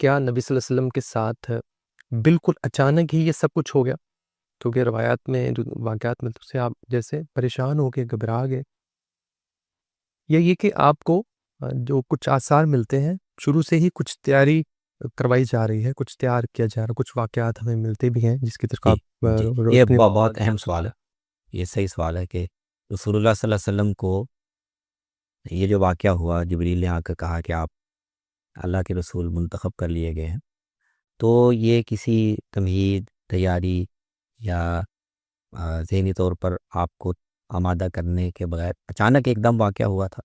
کیا نبی صلی اللہ علیہ وسلم کے ساتھ بالکل اچانک ہی یہ سب کچھ ہو گیا؟ کیونکہ روایات میں واقعات میں تو سے آپ جیسے پریشان ہو گئے، گھبرا گئے، یا یہ کہ آپ کو جو کچھ آثار ملتے ہیں شروع سے ہی کچھ تیاری کروائی جا رہی ہے، کچھ تیار کیا جا رہا ہے، کچھ واقعات ہمیں ملتے بھی ہیں جس کی طرف جی آپ جی یہ روشنی بہت اہم سوال ہے. یہ صحیح سوال ہے کہ رسول اللہ صلی اللہ علیہ وسلم کو یہ جو واقعہ ہوا، جبریل نے آ کر کہا کہ آپ اللہ کے رسول منتخب کر لیے گئے ہیں، تو یہ کسی تمہید، تیاری یا ذہنی طور پر آپ کو آمادہ کرنے کے بغیر اچانک ایک دم واقعہ ہوا تھا.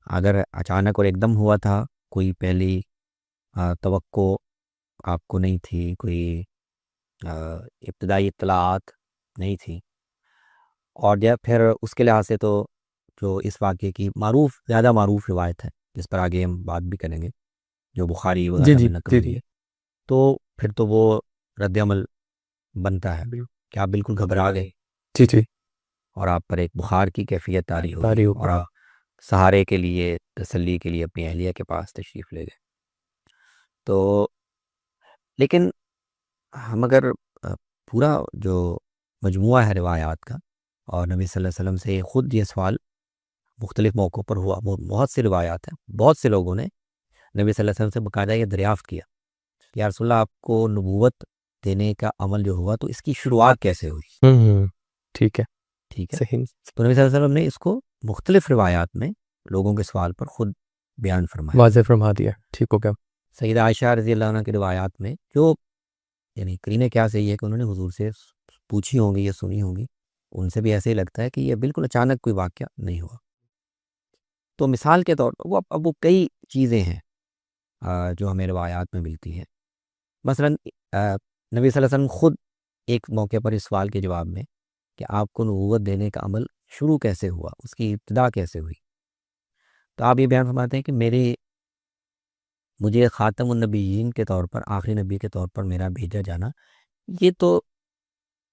اگر اچانک اور ایک دم ہوا تھا، کوئی پہلی توقع آپ کو نہیں تھی، کوئی ابتدائی اطلاعات نہیں تھی، اور یا پھر اس کے لحاظ سے تو جو اس واقعے کی زیادہ معروف روایت ہے جس پر آگے ہم بات بھی کریں گے، جو بخاری جی وغیرہ جی میں نقل جی ہوئی جی ہے، تو پھر تو وہ رد عمل بنتا ہے کہ آپ بالکل گھبرا گئے جی جی اور آپ پر ایک بخار کی کیفیت طاری ہوگی تاری ہو اور آپ سہارے کے لیے، تسلی کے لیے اپنی اہلیہ کے پاس تشریف لے گئے. تو لیکن ہم اگر پورا جو مجموعہ ہے روایات کا، اور نبی صلی اللہ علیہ وسلم سے خود یہ سوال مختلف موقعوں پر ہوا، بہت سی روایات ہیں، بہت سے لوگوں نے نبی صلی اللہ علیہ وسلم سے باقاعدہ یہ دریافت کیا کہ یا رسول اللہ، آپ کو نبوت دینے کا عمل جو ہوا تو اس کی شروعات کیسے ہوئی؟ ٹھیک ہے، ٹھیک ہے، صحیح، تو نبی صلی اللہ علیہ وسلم نے اس کو مختلف روایات میں لوگوں کے سوال پر خود بیان فرمایا. واضح فرما دیا، ٹھیک ہو گیا. سیدہ عائشہ رضی اللہ عنہ کی روایات میں جو یعنی قرینہ کیا صحیح ہے کہ انہوں نے حضور سے پوچھی ہوں گی یا سنی ہوں گی، ان سے بھی ایسے ہی لگتا ہے کہ یہ بالکل اچانک کوئی واقعہ نہیں ہوا. تو مثال کے طور پر وہ کئی چیزیں ہیں جو ہمیں روایات میں ملتی ہیں. مثلا نبی صلی اللہ علیہ وسلم خود ایک موقع پر اس سوال کے جواب میں کہ آپ کو نبوت دینے کا عمل شروع کیسے ہوا، اس کی ابتدا کیسے ہوئی، تو آپ یہ بیان فرماتے ہیں کہ مجھے خاتم النبیین کے طور پر، آخری نبی کے طور پر میرا بھیجا جانا یہ تو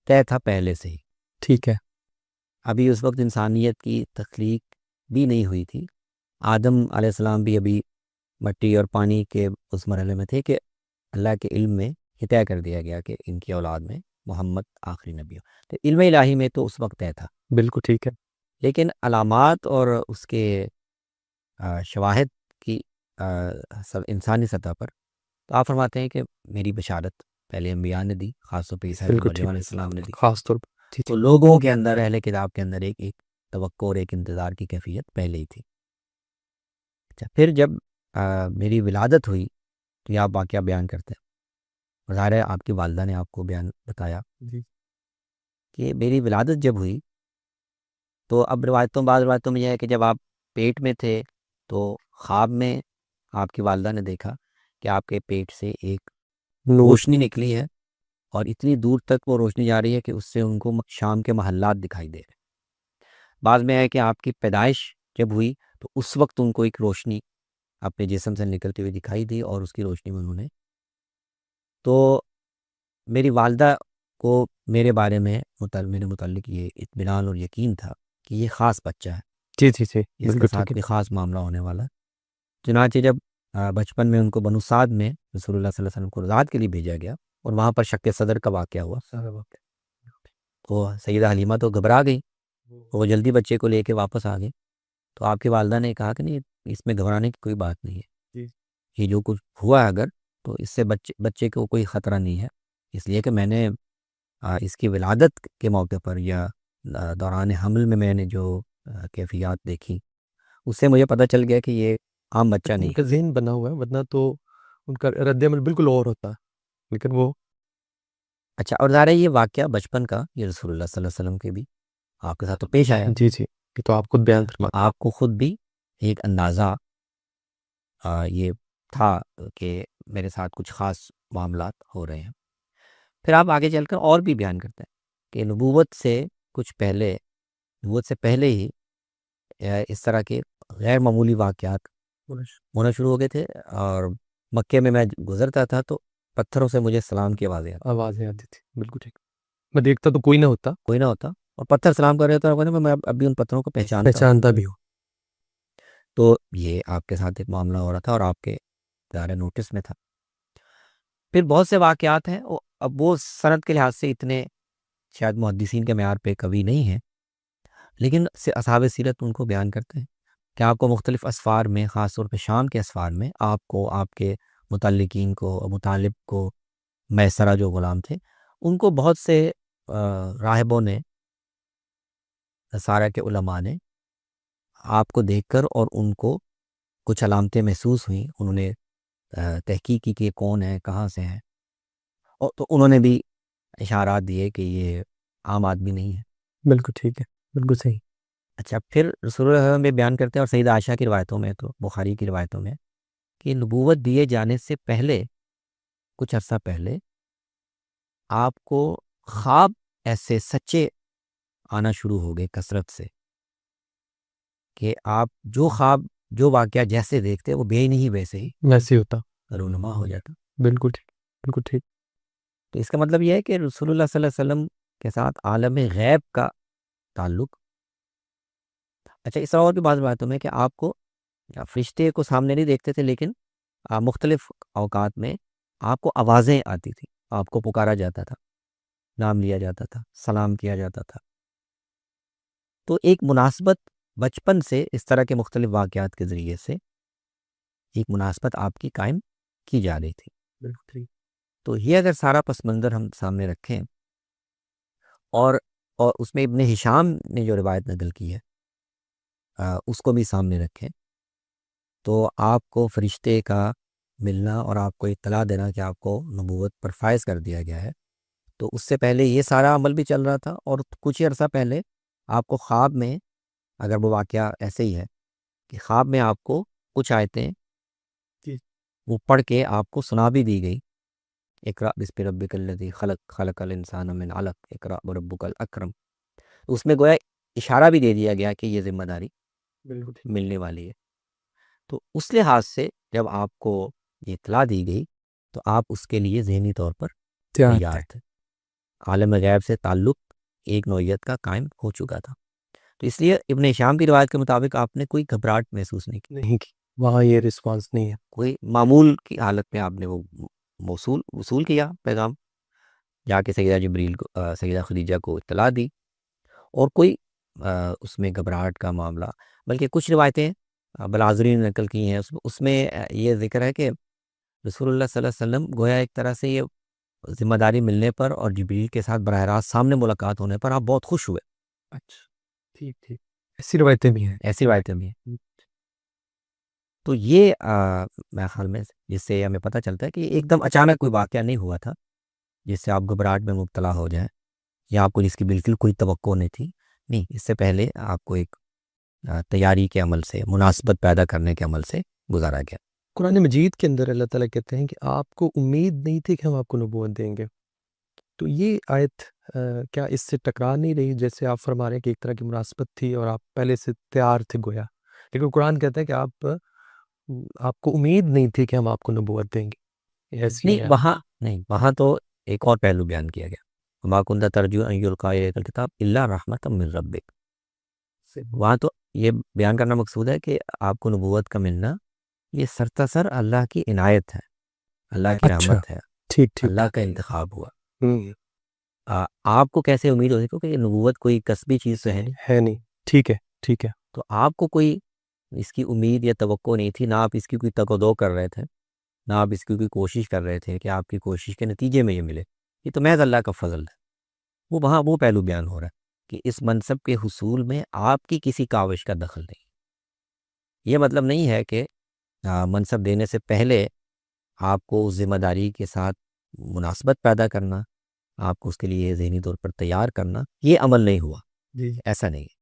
طے تھا پہلے سے ہی. ٹھیک ہے، ابھی اس وقت انسانیت کی تخلیق بھی نہیں ہوئی تھی، آدم علیہ السلام بھی ابھی مٹی اور پانی کے اس مرحلے میں تھے کہ اللہ کے علم میں یہ طے کر دیا گیا کہ ان کی اولاد میں محمد آخری نبی ہو. تو علم الہی میں تو اس وقت طے تھا، بالکل ٹھیک ہے. لیکن علامات اور اس کے شواہد کی انسانی سطح پر تو آپ فرماتے ہیں کہ میری بشارت پہلے انبیاء نے دی، خاص طور پہ عیسیٰ ابن بالکل مریم ٹھیک، علیہ السلام نے دی. خاص طور پر جی تو جی لوگوں کے اندر، اہل کتاب کے اندر ایک توقع اور ایک انتظار کی کیفیت پہلے ہی تھی. اچھا، پھر جب میری ولادت ہوئی تو یہ آپ واقعہ بیان کرتے ہیں. ظاہر ہے آپ کی والدہ نے آپ کو بتایا جی کہ میری ولادت جب ہوئی تو اب بعض روایتوں میں یہ ہے کہ جب آپ پیٹ میں تھے تو خواب میں آپ کی والدہ نے دیکھا کہ آپ کے پیٹ سے ایک نور، روشنی نکلی ہے اور اتنی دور تک وہ روشنی جا رہی ہے کہ اس سے ان کو شام کے محلات دکھائی دے رہے. بعض میں ہے کہ آپ کی پیدائش جب ہوئی تو اس وقت ان کو ایک روشنی اپنے جسم سے نکلتی ہوئی دکھائی دی، اور اس کی روشنی میں انہوں نے تو میری والدہ کو میرے بارے میں میرے متعلق یہ اطمینان اور یقین تھا کہ یہ خاص بچہ ہے، جی جی جی، اس بالکل کے ٹھیک ساتھ ہے. کوئی خاص معاملہ ہونے والا. چنانچہ جب بچپن میں ان کو بنو سعد میں رسول اللہ صلی اللہ علیہ وسلم کو رضاعت کے لیے بھیجا گیا اور وہاں پر شق صدر کا واقعہ ہوا، تو سیدہ حلیمہ تو گھبرا گئی، وہ جلدی بچے کو لے کے واپس آ گئی. تو آپ کی والدہ نے کہا کہ نہیں، اس میں گھبرانے کی کوئی بات نہیں ہے، یہ جو کچھ ہوا ہے اگر تو اس سے بچے کو کوئی خطرہ نہیں ہے، اس لیے کہ میں نے اس کی ولادت کے موقع پر یا دوران حمل میں نے جو کیفیات دیکھی اس سے مجھے پتہ چل گیا کہ یہ عام بچہ نہیں ان کا ہے. ذہن بنا ہوا ہے، ورنہ تو ان کا رد عمل بالکل اور ہوتا ہے، لیکن وہ اچھا، اور ظاہر ہے یہ واقعہ بچپن کا یہ رسول اللہ صلی اللہ علیہ وسلم کے بھی آپ کے ساتھ تو پیش آیا، جی جی، یہ تو آپ خود بیان تو فرما. آپ کو خود بھی ایک اندازہ یہ تھا کہ میرے ساتھ کچھ خاص معاملات ہو رہے ہیں. پھر آپ آگے چل کر اور بھی بیان کرتے ہیں کہ نبوت سے پہلے ہی اس طرح کے غیر معمولی واقعات ہونا شروع ہو گئے تھے، اور مکے میں گزرتا تھا تو پتھروں سے مجھے سلام کی آوازیں آتی تھی، بالکل ٹھیک. میں دیکھتا تو کوئی نہ ہوتا، کوئی نہ ہوتا اور پتھر سلام کر رہے ہوتا، میں اب بھی ان پتھروں کو پہچانتا ہوں. پہچانتا بھی ہوں. تو یہ آپ کے ساتھ ایک معاملہ ہو رہا تھا اور آپ کے ظاہر نوٹس میں تھا۔ پھر بہت سے واقعات ہیں، اب وہ سند کے لحاظ سے اتنے شاید محدثین کے معیار پہ کبھی نہیں ہیں، لیکن اصحاب سیرت ان کو بیان کرتے ہیں کہ آپ کو مختلف اسفار میں، خاص طور پہ شام کے اسفار میں، آپ کو، آپ کے متعلقین کو، ابو طالب کو، میسرہ جو غلام تھے، ان کو بہت سے راہبوں نے، نصارہ کے علماء نے آپ کو دیکھ کر اور ان کو کچھ علامتیں محسوس ہوئیں، انہوں نے تحقیق کی کہ یہ کون ہے، کہاں سے ہیں، اور تو انہوں نے بھی اشارات دیے کہ یہ عام آدمی نہیں ہے۔ بالکل ٹھیک ہے، بالکل صحیح۔ اچھا، پھر رسول اللہ صلی اللہ علیہ وسلم بھی بیان کرتے ہیں، اور سیدہ عائشہ کی روایتوں میں، تو بخاری کی روایتوں میں، کہ نبوت دیے جانے سے پہلے، کچھ عرصہ پہلے، آپ کو خواب ایسے سچے آنا شروع ہو گئے کثرت سے کہ آپ جو خواب، جو واقعہ جیسے دیکھتے وہ بے نہیں ویسے ہی ویسے ہی ہوتا، رونما ہو جاتا۔ بالکل ٹھیک، بالکل ٹھیک۔ تو اس کا مطلب یہ ہے کہ رسول اللہ صلی اللہ علیہ وسلم کے ساتھ عالم غیب کا تعلق۔ اچھا، اس طرح اور بھی بعض باتوں میں کہ آپ کو فرشتے کو سامنے نہیں دیکھتے تھے، لیکن مختلف اوقات میں آپ کو آوازیں آتی تھیں، آپ کو پکارا جاتا تھا، نام لیا جاتا تھا، سلام کیا جاتا تھا۔ تو ایک مناسبت بچپن سے اس طرح کے مختلف واقعات کے ذریعے سے ایک مناسبت آپ کی قائم کی جا رہی تھی۔ بالکل ٹھیک۔ تو یہ اگر سارا پس منظر ہم سامنے رکھیں، اور اس میں ابن ہشام نے جو روایت نقل کی ہے اس کو بھی سامنے رکھیں، تو آپ کو فرشتے کا ملنا اور آپ کو اطلاع دینا کہ آپ کو نبوت پر فائز کر دیا گیا ہے، تو اس سے پہلے یہ سارا عمل بھی چل رہا تھا، اور کچھ ہی عرصہ پہلے آپ کو خواب میں، اگر وہ واقعہ ایسے ہی ہے کہ خواب میں آپ کو کچھ آیتیں وہ پڑھ کے آپ کو سنا بھی دی گئی، اقرأ بسم ربک الذی خلق، خلق الانسان من علق، اقرأ وربک الاکرم، اس میں گویا اشارہ بھی دے دیا گیا کہ یہ ذمہ داری بالکل ٹھیک۔ ملنے والی ہے۔ تو اس لحاظ سے جب آپ کو یہ اطلاع دی گئی تو آپ اس کے لیے ذہنی طور پر تیار تھے، عالم غیب سے تعلق ایک نوعیت کا قائم ہو چکا تھا۔ تو اس لیے ابن ہشام کی روایت کے مطابق آپ نے کوئی گھبراہٹ محسوس نہیں کی، نہیں کی، وہاں یہ رسپانس نہیں ہے۔ کوئی معمول کی حالت میں آپ نے وہ وصول کیا پیغام، جا کے سیدہ جبریل کو، سیدہ خدیجہ کو اطلاع دی، اور کوئی اس میں گھبراہٹ کا معاملہ، بلکہ کچھ روایتیں بلازری نے نقل کی ہیں، اس میں یہ ذکر ہے کہ رسول اللہ صلی اللہ علیہ وسلم گویا ایک طرح سے یہ ذمہ داری ملنے پر اور جبریل کے ساتھ براہ راست سامنے ملاقات ہونے پر آپ بہت خوش ہوئے۔ اچھا، ٹھیک ٹھیک، ایسی روایتیں بھی ہیں۔ ایسی روایتیں بھی ہیں۔ تو یہ میرے خیال میں جس سے ہمیں پتہ چلتا ہے کہ ایک دم اچانک کوئی واقعہ نہیں ہوا تھا جس سے آپ گھبراہٹ میں مبتلا ہو جائیں، یا آپ کو جس کی بالکل کوئی توقع نہیں تھی۔ نہیں، اس سے پہلے آپ کو ایک تیاری کے عمل سے، مناسبت پیدا کرنے کے عمل سے گزارا گیا۔ قرآن مجید کے اندر اللہ تعالیٰ کہتے ہیں کہ آپ کو امید نہیں تھی کہ ہم آپ کو نبوت دیں گے، تو یہ آیت کیا اس سے ٹکرا نہیں رہی؟ جیسے آپ فرما رہے ہیں کہ ایک طرح کی مناسبت تھی اور آپ پہلے سے تیار تھے گویا، لیکن قرآن کہتا ہے کہ آپ کو امید نہیں تھی کہ ہم آپ کو نبوت دیں گے، ایسی نہیں، ہے۔ وہاں تو ایک اور پہلو بیان کیا گیا، وما کنت ترجو ان یلقی الیک الکتاب الا رحمۃ من ربک۔ وہاں تو یہ بیان کرنا مقصود ہے کہ آپ کو نبوت کا ملنا یہ سرتاسر اللہ کی عنایت ہے، اللہ کی اچھا، رحمت ہے، ٹھیک ٹھیک۔ اللہ کا انتخاب ہوا۔ ہوں، آپ کو کیسے امید ہو سکے؟ کیونکہ نبوت کوئی کسبی چیز تو ہے نہیں، ہے نہیں، ٹھیک ہے ٹھیک ہے۔ تو آپ کو کوئی اس کی امید یا توقع نہیں تھی، نہ آپ اس کی کوئی تقدو کر رہے تھے، نہ آپ اس کی کوئی کوشش کر رہے تھے کہ آپ کی کوشش کے نتیجے میں یہ ملے، یہ تو محض اللہ کا فضل ہے۔ وہاں وہ پہلو بیان ہو رہا ہے کہ اس منصب کے حصول میں آپ کی کسی کاوش کا دخل نہیں۔ یہ مطلب نہیں ہے کہ منصب دینے سے پہلے آپ کو اس ذمہ داری کے ساتھ مناسبت پیدا کرنا، آپ کو اس کے لیے ذہنی طور پر تیار کرنا، یہ عمل نہیں ہوا، جی، ایسا نہیں ہے۔